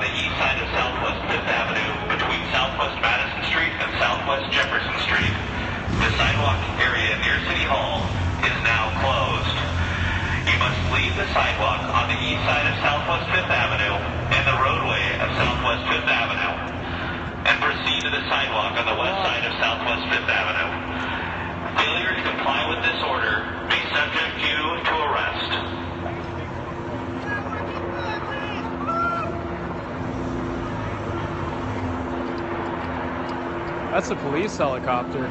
on the east side of Southwest 5th Avenue between Southwest Madison Street and Southwest Jefferson Street. The sidewalk area near City Hall is now closed. You must leave the sidewalk on the east side of Southwest 5th Avenue and the roadway of Southwest 5th Avenue, and proceed to the sidewalk on the west side of Southwest 5th Avenue. Failure to comply with this order may subject you to arrest. That's a police helicopter.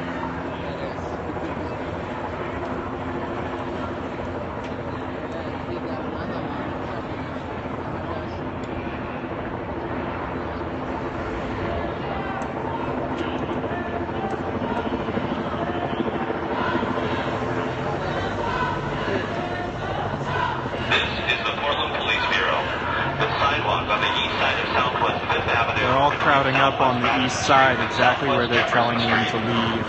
Crowding up on the east side, exactly where they're telling them to leave.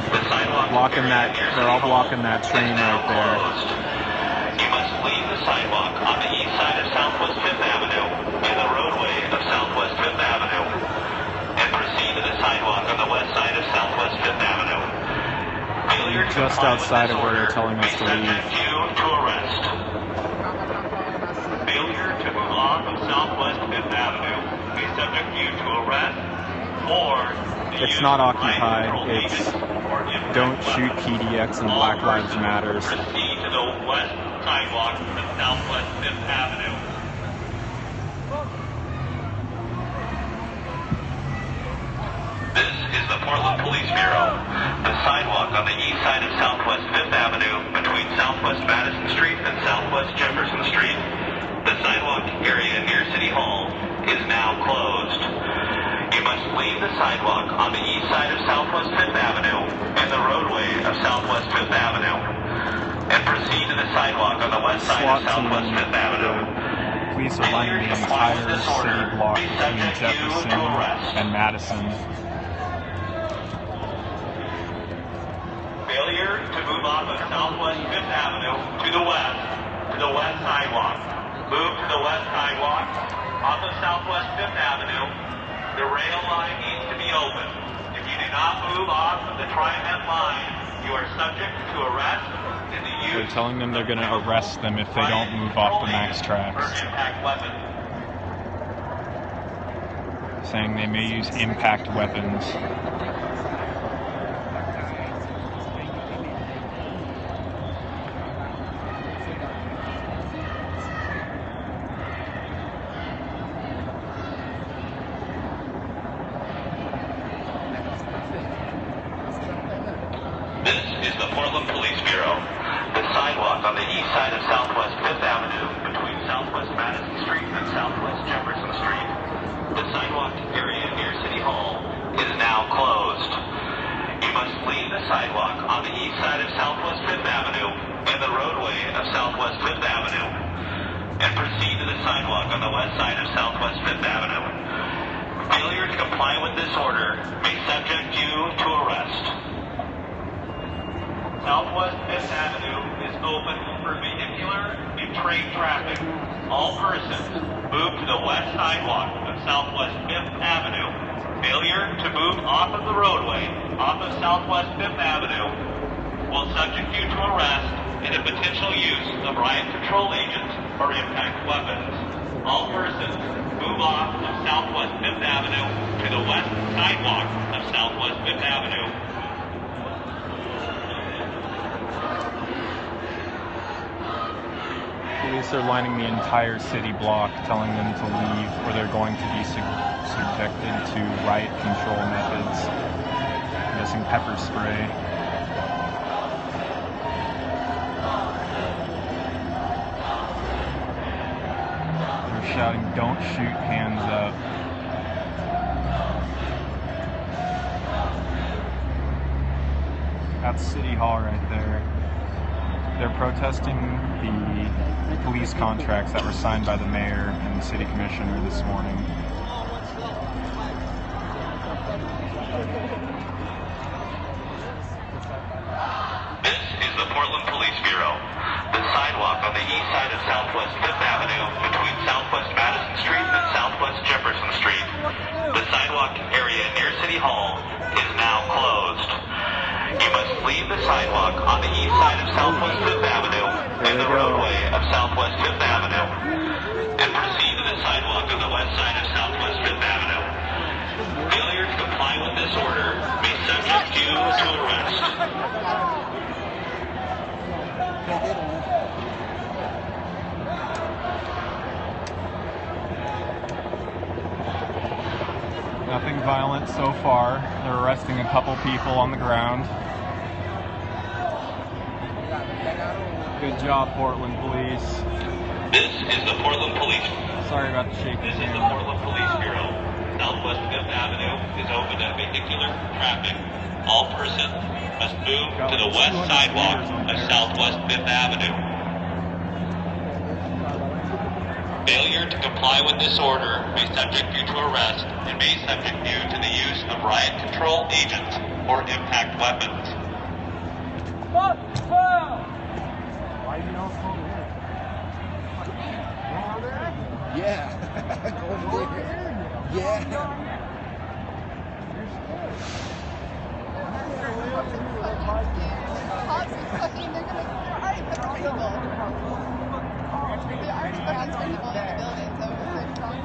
Blocking that, they're all blocking that train right there. You must leave the sidewalk on the east side of Southwest 5th Avenue and the roadway of Southwest 5th Avenue, and proceed to the sidewalk on the west side of Southwest 5th Avenue. Failure to just outside of where they're telling us to leave. You to arrest. Failure to move off of Southwest 5th Avenue may subject you to arrest. It's not occupied, it's Don't Shoot PDX and Black Lives Matters. Proceed to the west sidewalk of Southwest 5th Avenue. This is the Portland Police Bureau. The sidewalk on the east side of Southwest 5th Avenue between Southwest Madison Street and Southwest Jefferson Street. The sidewalk area near City Hall is now closed. You must leave the sidewalk on the east side of Southwest 5th Avenue and the roadway of Southwest 5th Avenue, and proceed to the sidewalk on the west side of Southwest 5th Avenue. Police are lining the entire city block between Jefferson and Madison. Failure to move off of Southwest 5th Avenue to the west sidewalk. Move to the west sidewalk off of Southwest 5th Avenue. The rail line needs to be open. If you do not move off of the TriMet line, you are subject to arrest in the use. They're telling them they're going to arrest them if they don't move off the MAX tracks. Saying they may use impact weapons. On the east side of Southwest 5th Avenue between Southwest Madison Street and Southwest Jefferson Street. The sidewalk area near City Hall is now closed. You must leave the sidewalk on the east side of Southwest 5th Avenue and the roadway of Southwest 5th Avenue, and proceed to the sidewalk on the west side of Southwest 5th Avenue. Failure to comply with this order may subject you to arrest. Southwest 5th Avenue is open for vehicular and train traffic. All persons move to the west sidewalk of Southwest 5th Avenue. Failure to move off of the roadway off of Southwest 5th Avenue will subject you to arrest and a potential use of riot control agents or impact weapons. All persons move off of Southwest 5th Avenue to the west sidewalk of Southwest 5th Avenue. Police are lining the entire city block, telling them to leave or they're going to be subjected to riot control methods. I'm guessing pepper spray. They're shouting, "Don't shoot, hands up." That's City Hall right there. They're protesting the police contracts that were signed by the mayor and the city commissioner this morning. This is the Portland Police Bureau. The sidewalk on the east side of Southwest 5th Avenue between Southwest Madison Street and Southwest Jefferson Street The sidewalk area near City Hall is now closed. You must leave the sidewalk on the east side of Southwest 5th Avenue and the roadway of Southwest 5th Avenue and proceed to the sidewalk on the west side of Southwest 5th Avenue. Failure to comply with this order may subject you to arrest. Nothing violent so far. They're arresting a couple people on the ground. Good job, Portland Police. This is the Portland Police. Sorry about the shaky This is the camera. Portland Police Bureau. Southwest 5th Avenue is open to vehicular traffic. All persons must move to the west sidewalk of Southwest 5th Avenue. Failure to comply with this order may subject you to arrest and may subject you to the use of riot control agents or impact weapons. Yeah. Yeah. Cops are fucking, they're already put three people. They already put 3 people in the building, so it's like,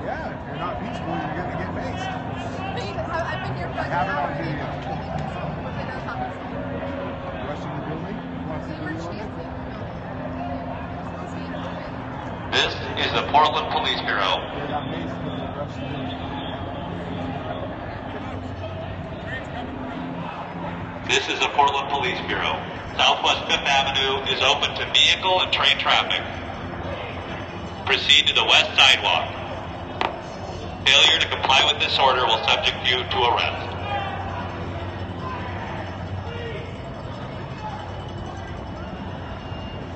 Yeah, if you're not peaceful, you're gonna get maced. I've been here for like Have an it on hour. video. What's it gonna happen? Rushing the building? Want to see We the were video? chasing. Supposed to be in a building. This is the Portland Police Bureau. They got maced because they rushed the building. This is the Portland Police Bureau. Southwest 5th Avenue is open to vehicle and train traffic. Proceed to the west sidewalk. Failure to comply with this order will subject you to arrest.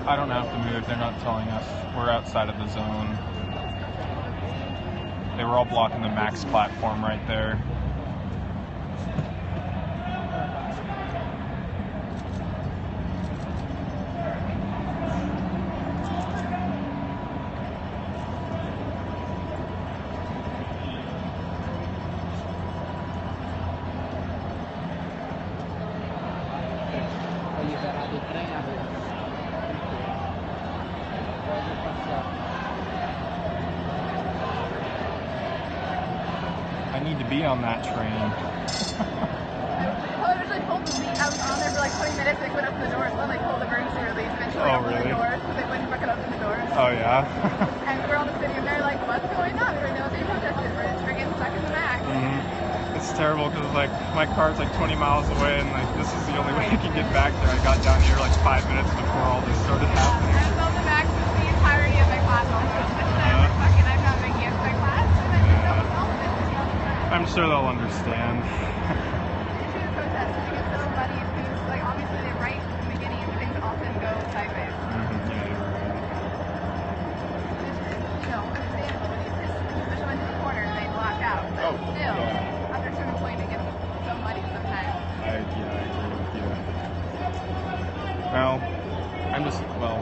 I don't have to move. They're not telling us. We're outside of the zone. They were all blocking the Max platform right there. I need to be on that train. Well, I originally told them I was on there for like 20 minutes, they went up to the doors, so like told the emergency release, eventually Oh, opened really? the doors, so they wouldn't fucking open the doors. Oh yeah. And we're all just sitting in there like, what's going on? We're no, they protested, we're just freaking stuck in the Max. It's terrible because like my car's like 20 miles away and like this is the only way I can get back there. I got down here like 5 minutes before all this started happening. I was on the Max for the entirety of my class also. I'm not making it to my class, and I just don't know with it. I'm sure they'll understand. The issue of protest, I think it's so funny because like obviously they're right from the beginning and things often go sideways. Yeah, you're right. You know, understandable when you push them into the corner and they block out. But Oh, still, yeah. after a certain point it gets so muddy sometimes. I agree with you. Well,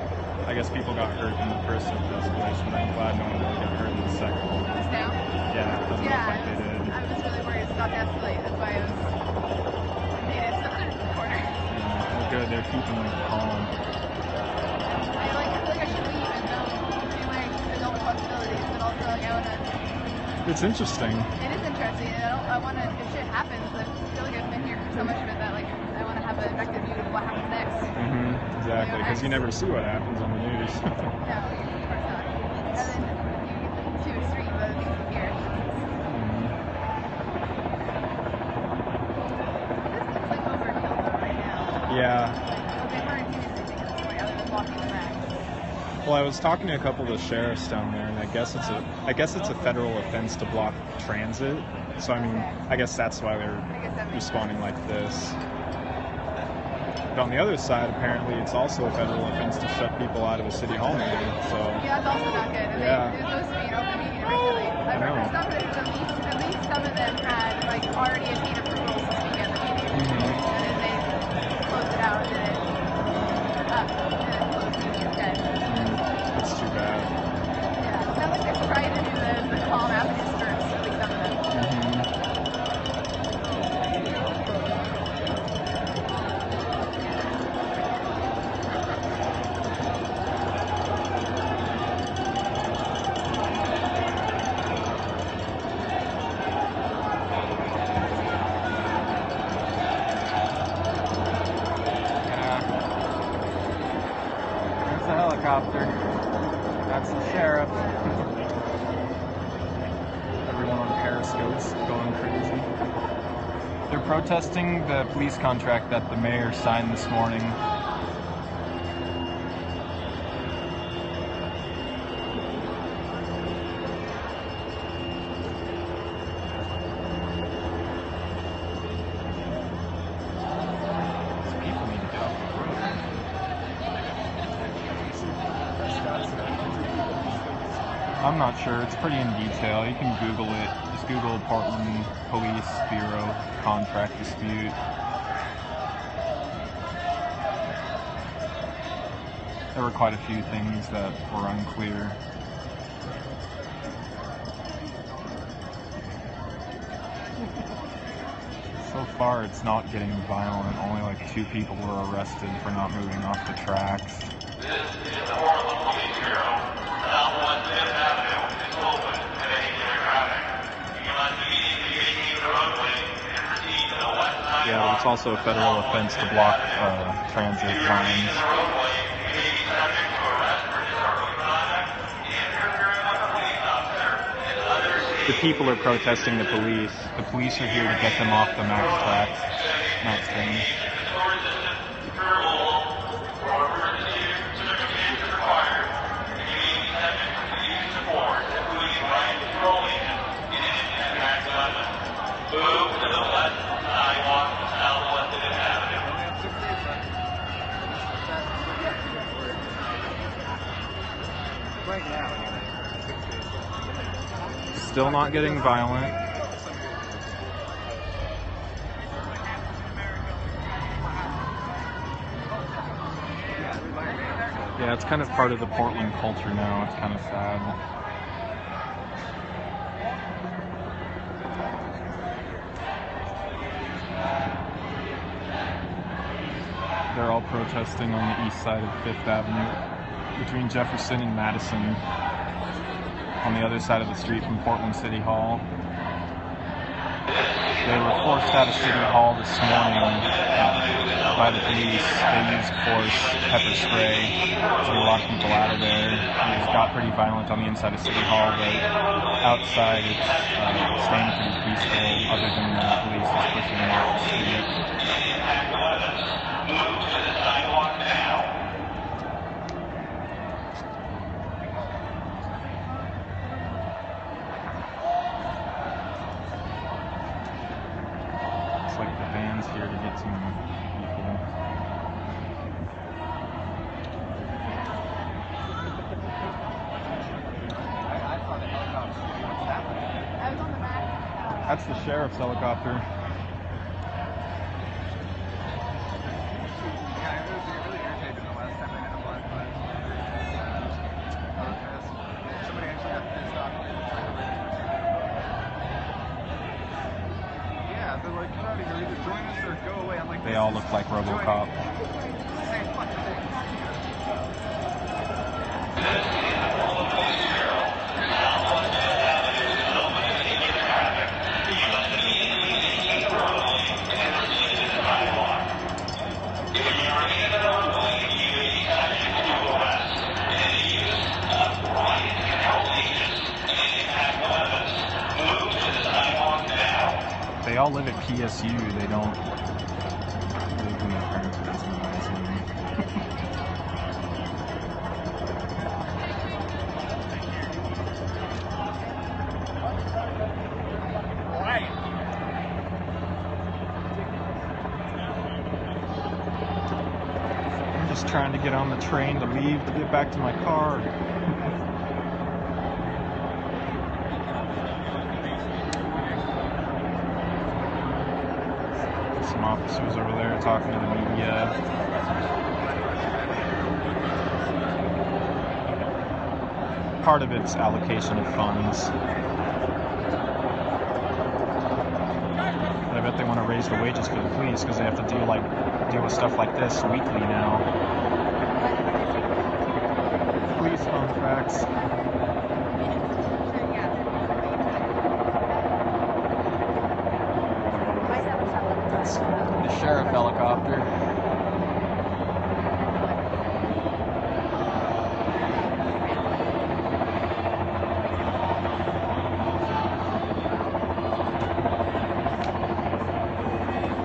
I guess people got hurt in the first escalation, but I'm glad no one really got hurt in the second one. This now? Yeah, it doesn't look like they did. I was just really worried it's about to escalate. That's why I made it to the corner. Well, good, they're keeping them calm. I feel like I should leave and go do my adult responsibilities, but also like I wanna. It's interesting. It is interesting. I wanna. If shit happens, I feel like I've been here for so much of it that like I wanna have an objective view of what happens next. Exactly, because you never see what happens on the news. No, of course not. And then you get too extreme, but things from here. This looks like overkill though right now. Yeah. Like, they weren't doing anything at this point other than blocking the Max. Well, I was talking to a couple of the sheriffs down there, and I guess it's a federal offense to block transit. So I mean, I guess that's why they're responding like this. But on the other side, apparently, it's also a federal offense to shut people out of a city hall meeting. So Yeah, it's also not good. And Yeah. it was supposed to be an open meeting originally. I remember know. some of them, at least some of them had like already attained approval to speak at the meeting. And then they closed it out and then closed the meeting instead. that's too bad. Yeah, it sounds like they're trying to do the calm after disturbs helicopter. That's the sheriff. Everyone on Periscope's going crazy. They're protesting the police contract that the mayor signed this morning. I'm not sure. It's pretty in detail. You can Google it. Just Google Portland Police Bureau contract dispute. There were quite a few things that were unclear. So far, it's not getting violent. Only like 2 people were arrested for not moving off the tracks. This is the Portland Police Bureau. Southwest 5th Avenue is open to vehicular traffic. You must immediately vacate the roadway and proceed to the west side. Yeah, but it's also a federal offense to block transit If you're lines. the roadway, you may be subject to arrest for disorderly conduct, interfering with a police officer, and other The people are protesting the police. The police are here to get them off the max tracks. Max trains. Move to the west sidewalk of Southwest 5th Avenue. Right now, Still not getting violent. Yeah, it's kind of part of the Portland culture now. It's kind of sad. They're all protesting on the east side of 5th Avenue between Jefferson and Madison, on the other side of the street from Portland City Hall. They were forced out of City Hall this morning by the police. They used force, pepper spray to lock people out of there. It got pretty violent on the inside of City Hall, but outside it's staying pretty peaceful, other than the police is pushing them off the street. Move to the sidewalk now. Looks like the van's here to get some people. I was on the back. That's the sheriff's helicopter. yeah, I was really irritated the last time I had a black lives protest. Somebody actually got pissed off. Yeah, they're like, get out of here, either join us or go away. I'm like, They all look like RoboCop. Same fucking thing. They all live at PSU. They don't live in the parents' business. I'm just trying to get on the train to leave to get back to my car. Some officers over there talking to the media. Part of it's allocation of funds. I bet they want to raise the wages for the police because they have to deal with stuff like this weekly now. Police contracts. That's the sheriff helicopter.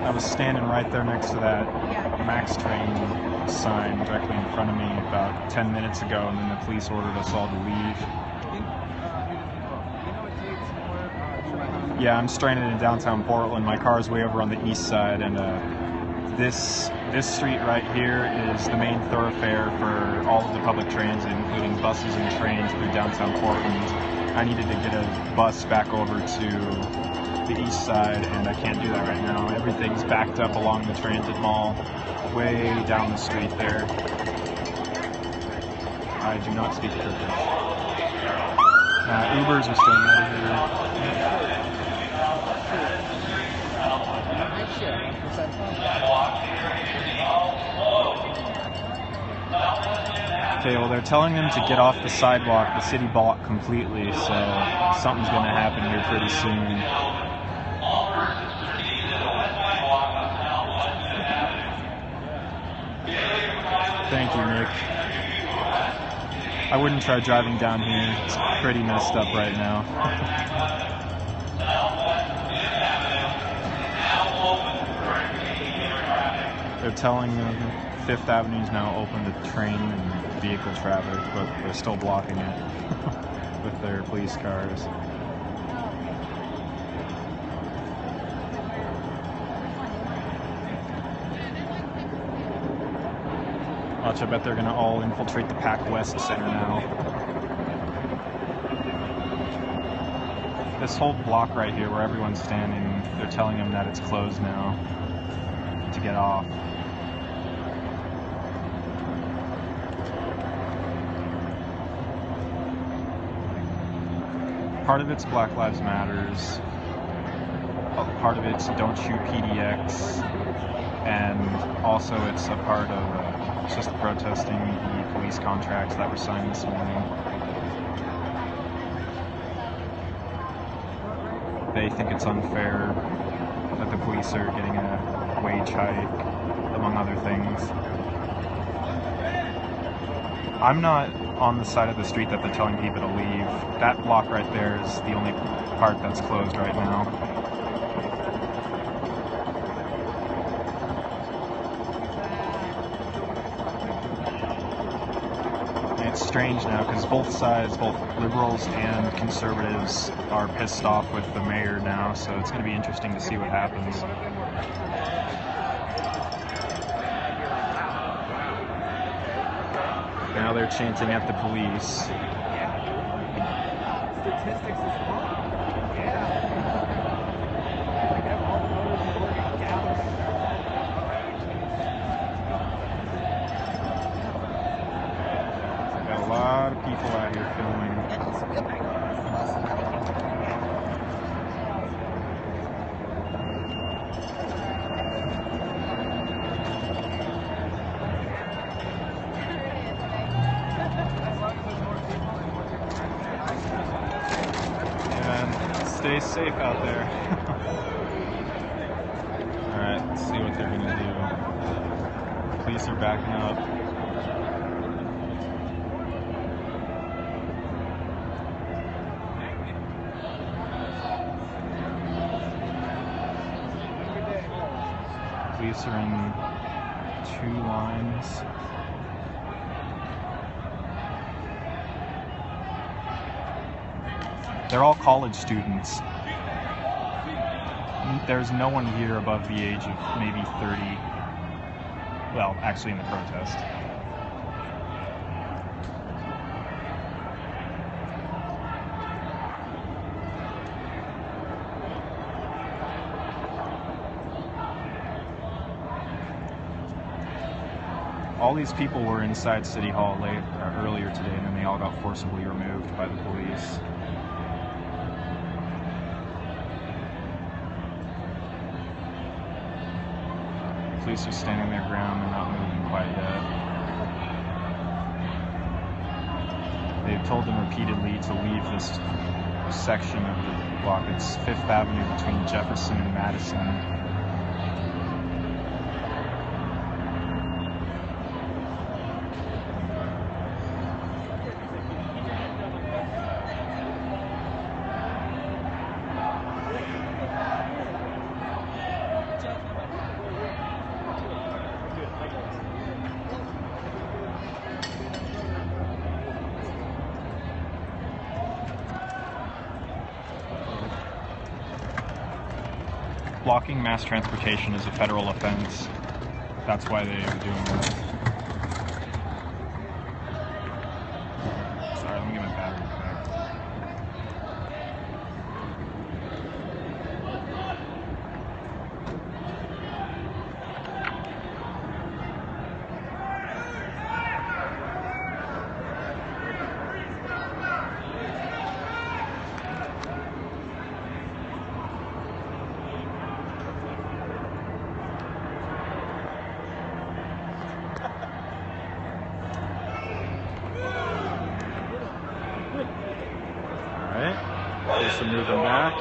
I was standing right there next to that Yeah. Max train sign directly in front of me about 10 minutes ago, and then the police ordered us all to leave. Yeah, I'm stranded in downtown Portland. My car's way over on the east side, and this street right here is the main thoroughfare for all of the public transit, including buses and trains through downtown Portland. I needed to get a bus back over to the east side, and I can't do that right now. Everything's backed up along the transit mall, way down the street there. I do not speak Turkish. Ubers are staying out of here. Okay, well, they're telling them to get off the sidewalk. The city blocked completely, so something's going to happen here pretty soon. Thank you, Nick. I wouldn't try driving down here. It's pretty messed up right now. They're telling them Fifth Avenue is now open to train and vehicle traffic, but they're still blocking it with their police cars. Watch, I bet they're gonna all infiltrate the Pac West Center now. This whole block right here where everyone's standing, they're telling them that it's closed now to get off. Part of it's Black Lives Matters, part of it's Don't Shoot PDX, and also it's a part of just protesting the police contracts that were signed this morning. They think it's unfair that the police are getting a wage hike, among other things. I'm not on the side of the street that they're telling people to leave. That block right there is the only part that's closed right now. And it's strange now because both sides, both liberals and conservatives, are pissed off with the mayor now, so it's going to be interesting to see what happens. Now they're chanting at the police. Statistics is wrong. Got a lot of people out here filming. Stay safe out there. Alright, let's see what they're gonna do. Police are backing up. Police are in 2 lines. They're all college students. There's no one here above the age of maybe 30. Well, actually in the protest. All these people were inside City Hall earlier today, and then they all got forcibly removed by the police. Police are standing their ground, they're not moving quite yet. They've told them repeatedly to leave this section of the block. It's Fifth Avenue between Jefferson and Madison. Blocking mass transportation is a federal offense. That's why they are doing this. Sorry, let me get my battery back. Alright, some moving back.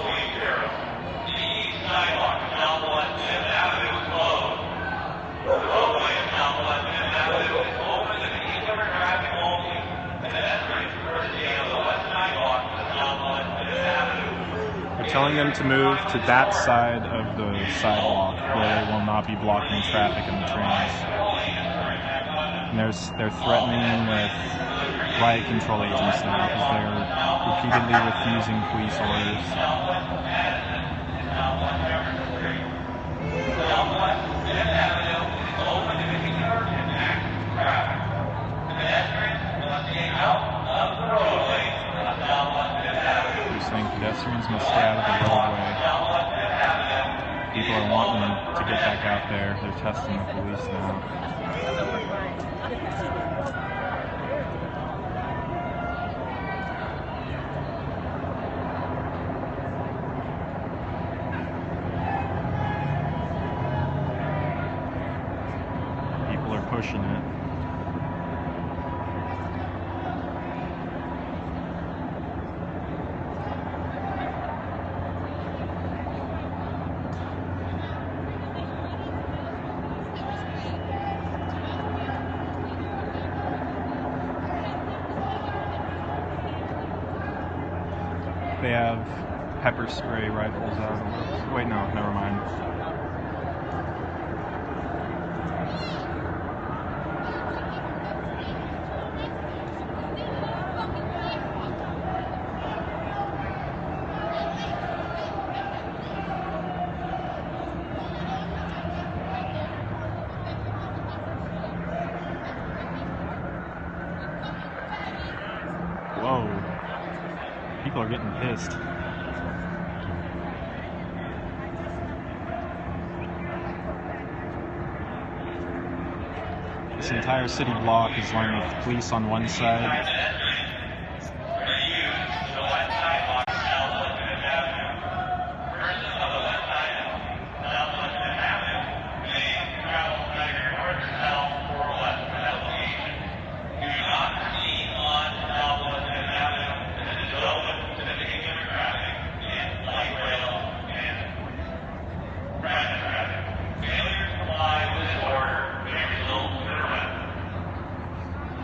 They're telling them to move to that side of the sidewalk where they will not be blocking traffic in the trains. And they're threatening with riot control agents now because they're repeatedly refusing police orders. They're saying pedestrians must stay out of the roadway. People are wanting to get back out there. They're testing the police now. Pushing it. They have pepper spray rifles out. Wait, no, never mind. Whoa. People are getting pissed. This entire city block is lined with police on one side.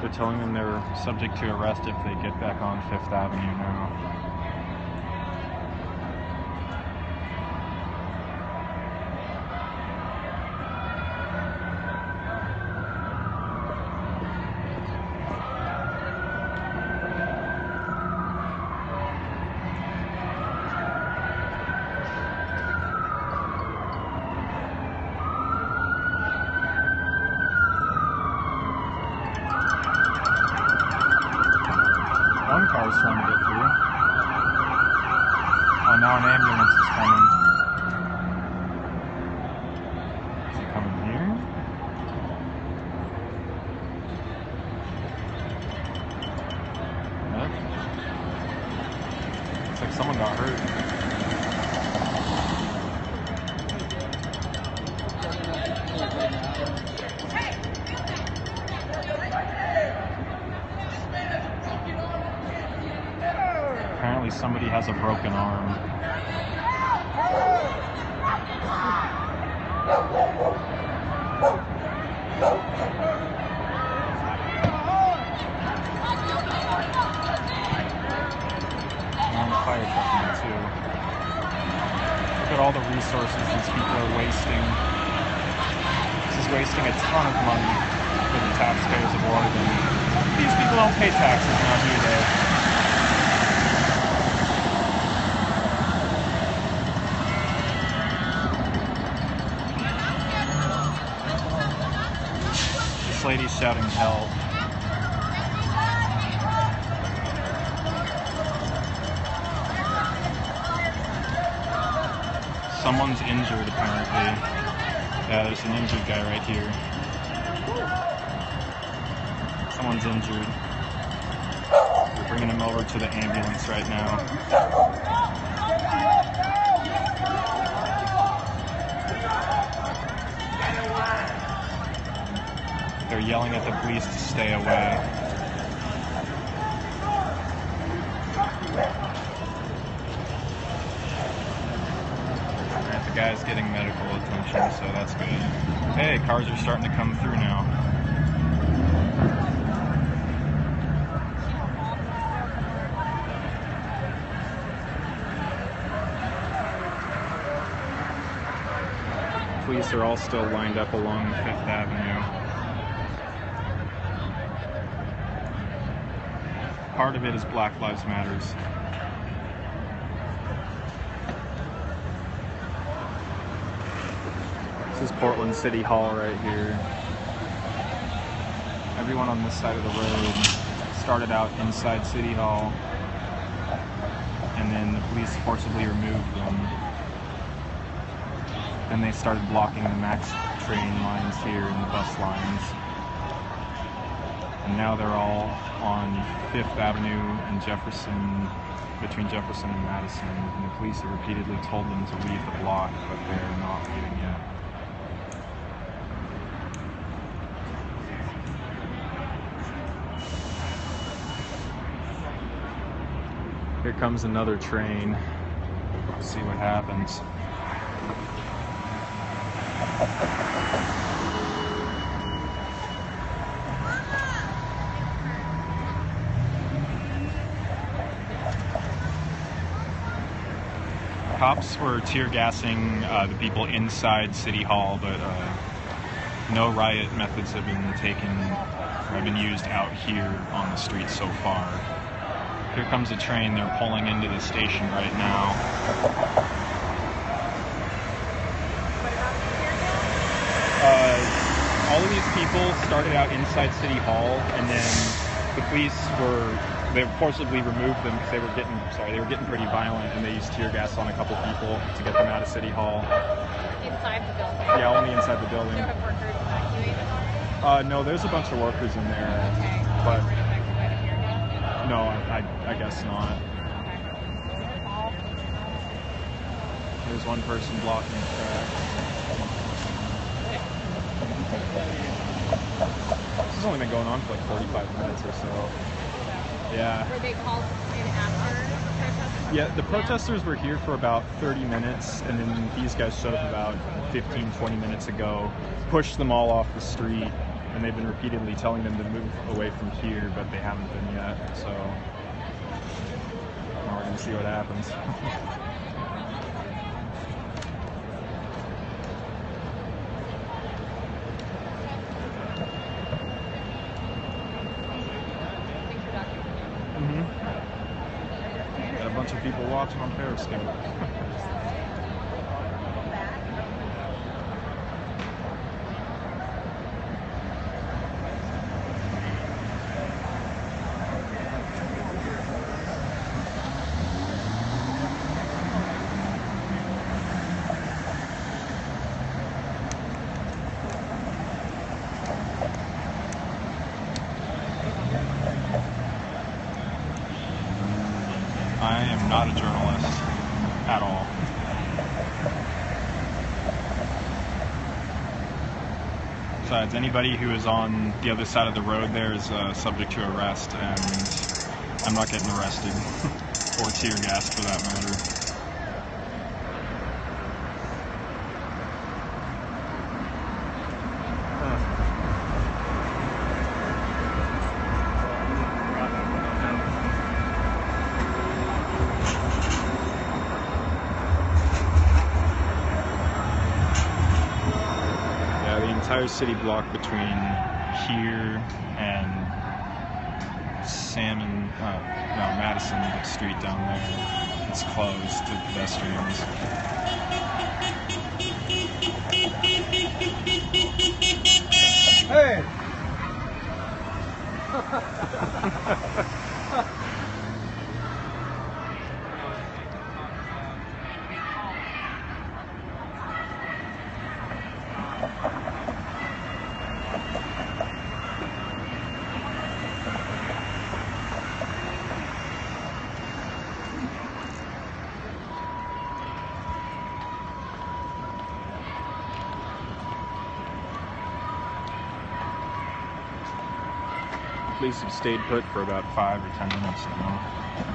They're telling them they're subject to arrest if they get back on Fifth Avenue now. One car is trying to get through. Oh, now an ambulance is coming. Is it coming here? Yep. Looks like someone got hurt. Apparently somebody has a broken arm. On the fire truck now too. Look at all the resources these people are wasting. This is wasting a ton of money for the taxpayers of Oregon. These people don't pay taxes now, do they? lady shouting help. Someone's injured apparently. Yeah, there's an injured guy right here. Someone's injured. We're bringing him over to the ambulance right now. They're yelling at the police to stay away. Alright, the guy's getting medical attention, so that's good. Hey, cars are starting to come through now. Police are all still lined up along Fifth Avenue. Part of it is Black Lives Matters. This is Portland City Hall right here. Everyone on this side of the road started out inside City Hall, and then the police forcibly removed them. Then they started blocking the MAX train lines here and the bus lines. And now they're all on Fifth Avenue and Jefferson, between Jefferson and Madison. And the police have repeatedly told them to leave the block, but they're not leaving yet. Here comes another train. Let's see what happens. Cops were tear gassing the people inside City Hall, but no riot methods have been taken or have been used out here on the street so far. Here comes a train. They're pulling into the station right now. All of these people started out inside City Hall, and then the police they forcibly removed them because they were getting pretty violent, and they used tear gas on a couple people to get them out of City Hall. Inside the building? Yeah, only inside the building. Do you have workers evacuated already? No, there's a bunch of workers in there, Okay. but Were they affected by the tear gas? no, I guess not. There's one person blocking the track. This has only been going on for like 45 minutes or so. Yeah. Were they called in after the protesters? Yeah, the protesters were here for about 30 minutes, and then these guys showed up about 15, 20 minutes ago, pushed them all off the street, and they've been repeatedly telling them to move away from here, but they haven't been yet, so now we're going to see what happens. Got a bunch of people watching on Periscope. I am not a journalist at all. Besides, anybody who is on the other side of the road there is subject to arrest, and I'm not getting arrested, or tear gas for that matter. The entire city block between here and Madison Street down there, it's closed to pedestrians. Hey! Police have stayed put for about 5 or 10 minutes now.